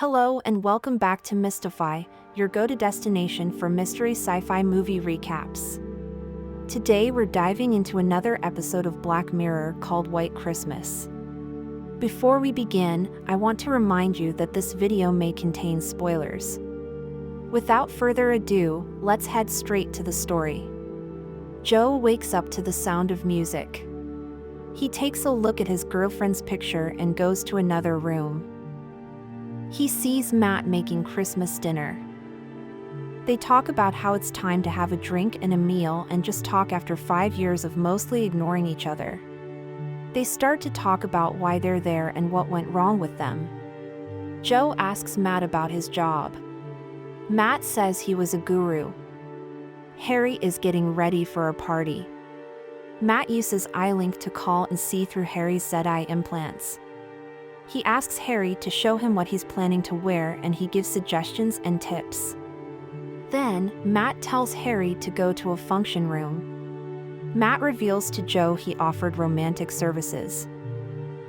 Hello and welcome back to Mysti-Fi, your go-to destination for mystery sci-fi movie recaps. Today we're diving into another episode of Black Mirror called White Christmas. Before we begin, I want to remind you that this video may contain spoilers. Without further ado, let's head straight to the story. Joe wakes up to the sound of music. He takes a look at his girlfriend's picture and goes to another room. He sees Matt making Christmas dinner. They talk about how it's time to have a drink and a meal and just talk after 5 years of mostly ignoring each other. They start to talk about why they're there and what went wrong with them. Joe asks Matt about his job. Matt says he was a guru. Harry is getting ready for a party. Matt uses iLink to call and see through Harry's ZI implants. He asks Harry to show him what he's planning to wear and he gives suggestions and tips. Then, Matt tells Harry to go to a function room. Matt reveals to Joe he offered romantic services.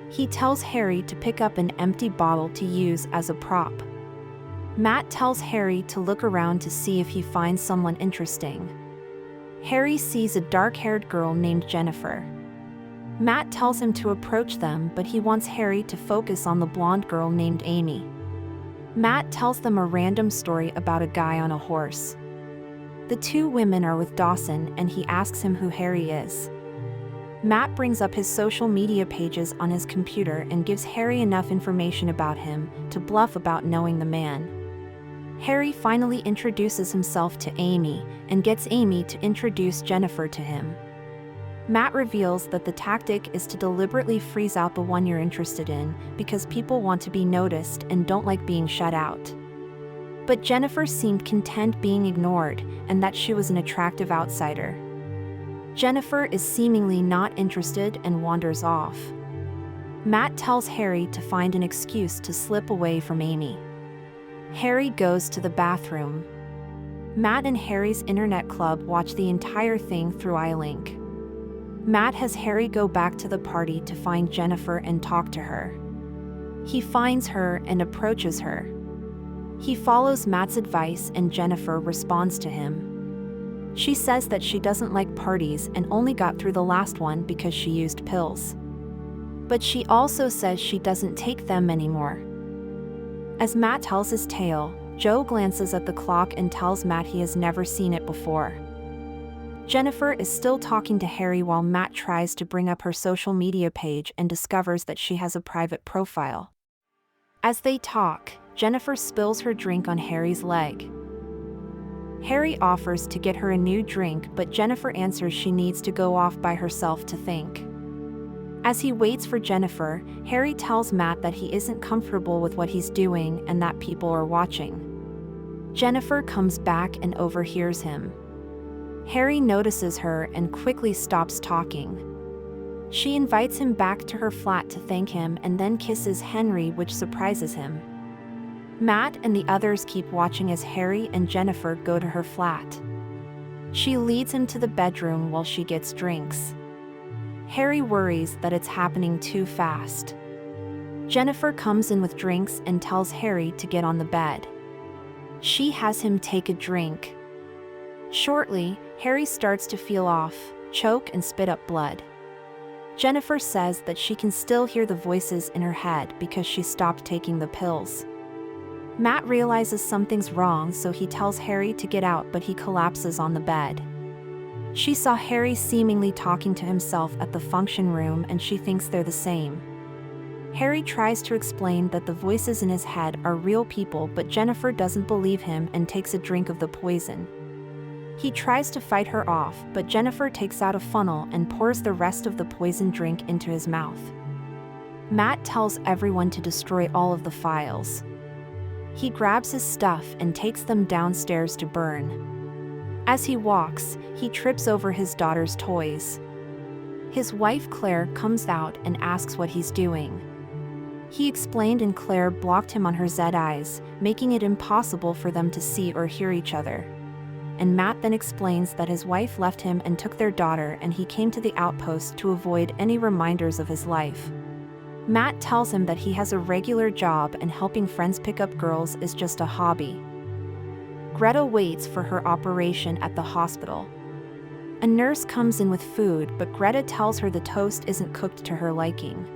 He tells Harry to pick up an empty bottle to use as a prop. Matt tells Harry to look around to see if he finds someone interesting. Harry sees a dark-haired girl named Jennifer. Matt tells him to approach them, but he wants Harry to focus on the blonde girl named Amy. Matt tells them a random story about a guy on a horse. The two women are with Dawson and he asks him who Harry is. Matt brings up his social media pages on his computer and gives Harry enough information about him to bluff about knowing the man. Harry finally introduces himself to Amy and gets Amy to introduce Jennifer to him. Matt reveals that the tactic is to deliberately freeze out the one you're interested in because people want to be noticed and don't like being shut out. But Jennifer seemed content being ignored and that she was an attractive outsider. Jennifer is seemingly not interested and wanders off. Matt tells Harry to find an excuse to slip away from Amy. Harry goes to the bathroom. Matt and Harry's internet club watch the entire thing through iLink. Matt has Harry go back to the party to find Jennifer and talk to her. He finds her and approaches her. He follows Matt's advice and Jennifer responds to him. She says that she doesn't like parties and only got through the last one because she used pills. But she also says she doesn't take them anymore. As Matt tells his tale, Joe glances at the clock and tells Matt he has never seen it before. Jennifer is still talking to Harry while Matt tries to bring up her social media page and discovers that she has a private profile. As they talk, Jennifer spills her drink on Harry's leg. Harry offers to get her a new drink, but Jennifer answers she needs to go off by herself to think. As he waits for Jennifer, Harry tells Matt that he isn't comfortable with what he's doing and that people are watching. Jennifer comes back and overhears him. Harry notices her and quickly stops talking. She invites him back to her flat to thank him and then kisses Henry, which surprises him. Matt and the others keep watching as Harry and Jennifer go to her flat. She leads him to the bedroom while she gets drinks. Harry worries that it's happening too fast. Jennifer comes in with drinks and tells Harry to get on the bed. She has him take a drink. Shortly, Harry starts to feel off, choke and spit up blood. Jennifer says that she can still hear the voices in her head because she stopped taking the pills. Matt realizes something's wrong, so he tells Harry to get out, but he collapses on the bed. She saw Harry seemingly talking to himself at the function room and she thinks they're the same. Harry tries to explain that the voices in his head are real people, but Jennifer doesn't believe him and takes a drink of the poison. He tries to fight her off, but Jennifer takes out a funnel and pours the rest of the poisoned drink into his mouth. Matt tells everyone to destroy all of the files. He grabs his stuff and takes them downstairs to burn. As he walks, he trips over his daughter's toys. His wife Claire comes out and asks what he's doing. He explained and Claire blocked him on her ZIs, making it impossible for them to see or hear each other. And Matt then explains that his wife left him and took their daughter and he came to the outpost to avoid any reminders of his life. Matt tells him that he has a regular job and helping friends pick up girls is just a hobby. Greta waits for her operation at the hospital. A nurse comes in with food, but Greta tells her the toast isn't cooked to her liking.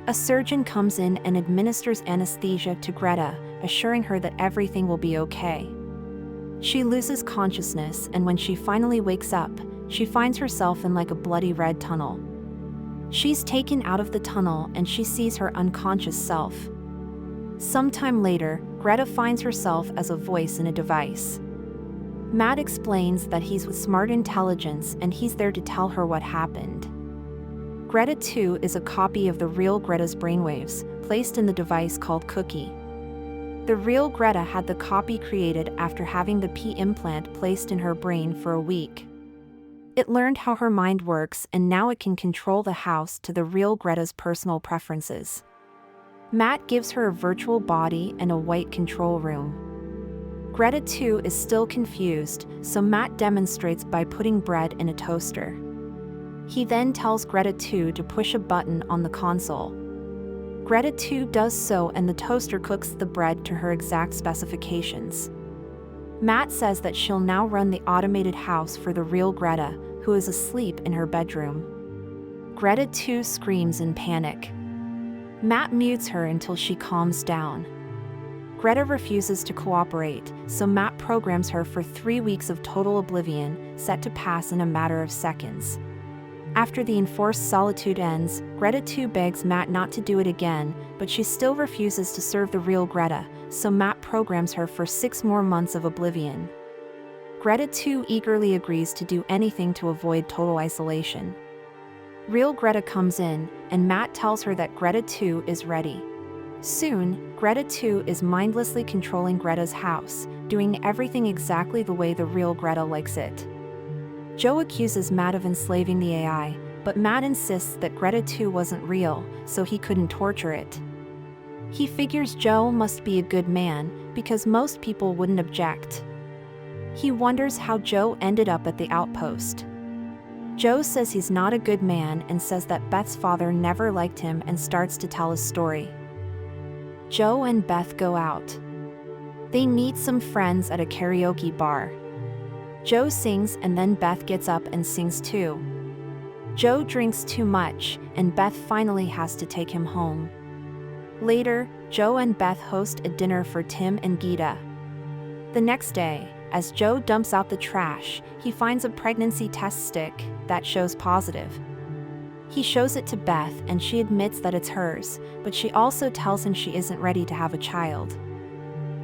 A surgeon comes in and administers anesthesia to Greta, assuring her that everything will be okay. She loses consciousness, and when she finally wakes up, she finds herself in like a bloody red tunnel. She's taken out of the tunnel and she sees her unconscious self. Sometime later, Greta finds herself as a voice in a device. Matt explains that he's with Smart Intelligence and he's there to tell her what happened. Greta 2 is a copy of the real Greta's brainwaves, placed in the device called Cookie. The real Greta had the copy created after having the P implant placed in her brain for a week. It learned how her mind works and now it can control the house to the real Greta's personal preferences. Matt gives her a virtual body and a white control room. Greta 2 is still confused, so Matt demonstrates by putting bread in a toaster. He then tells Greta 2 to push a button on the console. Greta 2 does so and the toaster cooks the bread to her exact specifications. Matt says that she'll now run the automated house for the real Greta, who is asleep in her bedroom. Greta 2 screams in panic. Matt mutes her until she calms down. Greta refuses to cooperate, so Matt programs her for 3 weeks of total oblivion, set to pass in a matter of seconds. After the enforced solitude ends, Greta 2 begs Matt not to do it again, but she still refuses to serve the real Greta, so Matt programs her for 6 more months of oblivion. Greta 2 eagerly agrees to do anything to avoid total isolation. Real Greta comes in, and Matt tells her that Greta 2 is ready. Soon, Greta 2 is mindlessly controlling Greta's house, doing everything exactly the way the real Greta likes it. Joe accuses Matt of enslaving the AI, but Matt insists that Greta 2 wasn't real, so he couldn't torture it. He figures Joe must be a good man, because most people wouldn't object. He wonders how Joe ended up at the outpost. Joe says he's not a good man and says that Beth's father never liked him and starts to tell his story. Joe and Beth go out. They meet some friends at a karaoke bar. Joe sings and then Beth gets up and sings too. Joe drinks too much, and Beth finally has to take him home. Later, Joe and Beth host a dinner for Tim and Geeta. The next day, as Joe dumps out the trash, he finds a pregnancy test stick that shows positive. He shows it to Beth and she admits that it's hers, but she also tells him she isn't ready to have a child.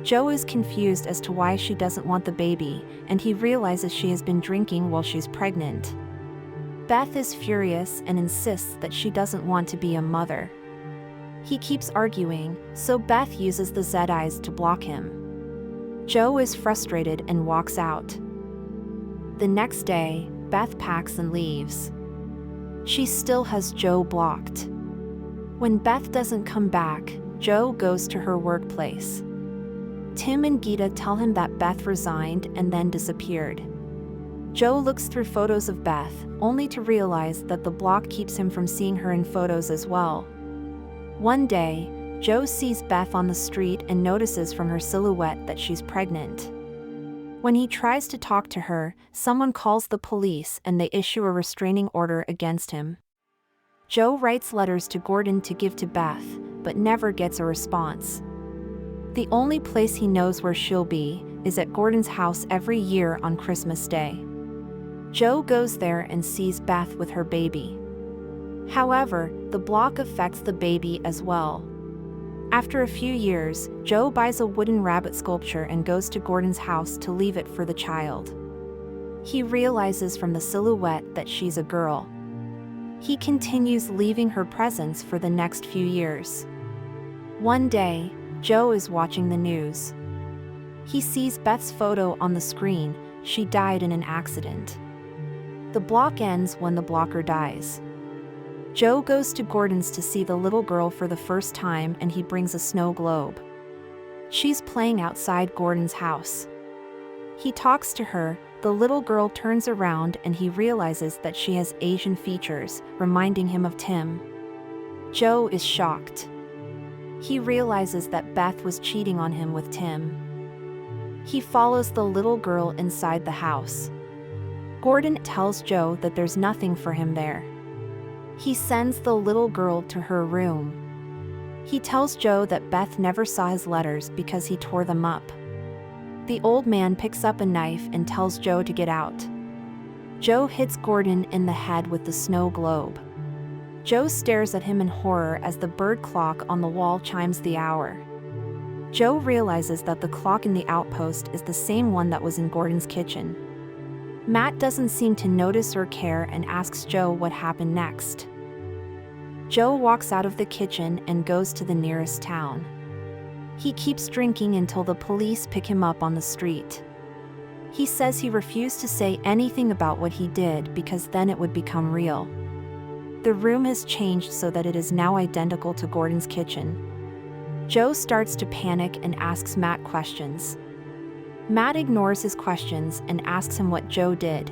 Joe is confused as to why she doesn't want the baby, and he realizes she has been drinking while she's pregnant. Beth is furious and insists that she doesn't want to be a mother. He keeps arguing, so Beth uses the Z-Eyes to block him. Joe is frustrated and walks out. The next day, Beth packs and leaves. She still has Joe blocked. When Beth doesn't come back, Joe goes to her workplace. Tim and Geeta tell him that Beth resigned and then disappeared. Joe looks through photos of Beth, only to realize that the block keeps him from seeing her in photos as well. One day, Joe sees Beth on the street and notices from her silhouette that she's pregnant. When he tries to talk to her, someone calls the police and they issue a restraining order against him. Joe writes letters to Gordon to give to Beth, but never gets a response. The only place he knows where she'll be is at Gordon's house every year on Christmas Day. Joe goes there and sees Beth with her baby. However, the block affects the baby as well. After a few years, Joe buys a wooden rabbit sculpture and goes to Gordon's house to leave it for the child. He realizes from the silhouette that she's a girl. He continues leaving her presents for the next few years. One day, Joe is watching the news. He sees Beth's photo on the screen. She died in an accident. The block ends when the blocker dies. Joe goes to Gordon's to see the little girl for the first time and he brings a snow globe. She's playing outside Gordon's house. He talks to her, the little girl turns around and he realizes that she has Asian features, reminding him of Tim. Joe is shocked. He realizes that Beth was cheating on him with Tim. He follows the little girl inside the house. Gordon tells Joe that there's nothing for him there. He sends the little girl to her room. He tells Joe that Beth never saw his letters because he tore them up. The old man picks up a knife and tells Joe to get out. Joe hits Gordon in the head with the snow globe. Joe stares at him in horror as the bird clock on the wall chimes the hour. Joe realizes that the clock in the outpost is the same one that was in Gordon's kitchen. Matt doesn't seem to notice or care and asks Joe what happened next. Joe walks out of the kitchen and goes to the nearest town. He keeps drinking until the police pick him up on the street. He says he refused to say anything about what he did because then it would become real. The room has changed so that it is now identical to Gordon's kitchen. Joe starts to panic and asks Matt questions. Matt ignores his questions and asks him what Joe did.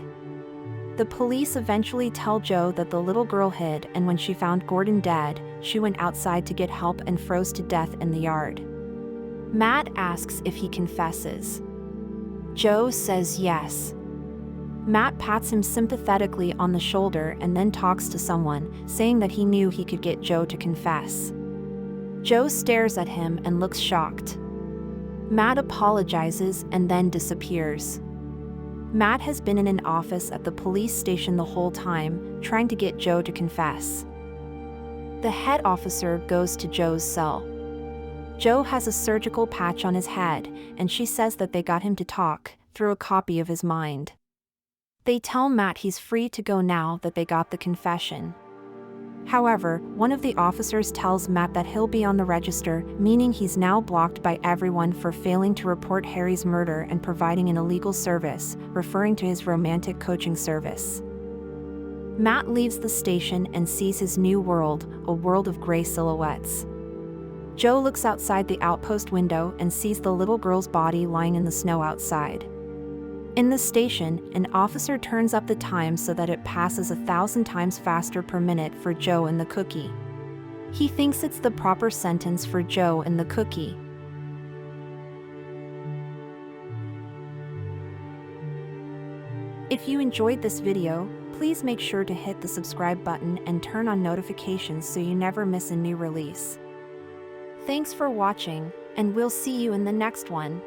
The police eventually tell Joe that the little girl hid, and when she found Gordon dead, she went outside to get help and froze to death in the yard. Matt asks if he confesses. Joe says yes. Matt pats him sympathetically on the shoulder and then talks to someone, saying that he knew he could get Joe to confess. Joe stares at him and looks shocked. Matt apologizes and then disappears. Matt has been in an office at the police station the whole time, trying to get Joe to confess. The head officer goes to Joe's cell. Joe has a surgical patch on his head, and she says that they got him to talk through a copy of his mind. They tell Matt he's free to go now that they got the confession. However, one of the officers tells Matt that he'll be on the register, meaning he's now blocked by everyone for failing to report Harry's murder and providing an illegal service, referring to his romantic coaching service. Matt leaves the station and sees his new world, a world of gray silhouettes. Joe looks outside the outpost window and sees the little girl's body lying in the snow outside. In the station, an officer turns up the time so that it passes 1,000 times faster per minute for Joe and the cookie. He thinks it's the proper sentence for Joe and the cookie. If you enjoyed this video, please make sure to hit the subscribe button and turn on notifications so you never miss a new release. Thanks for watching, and we'll see you in the next one.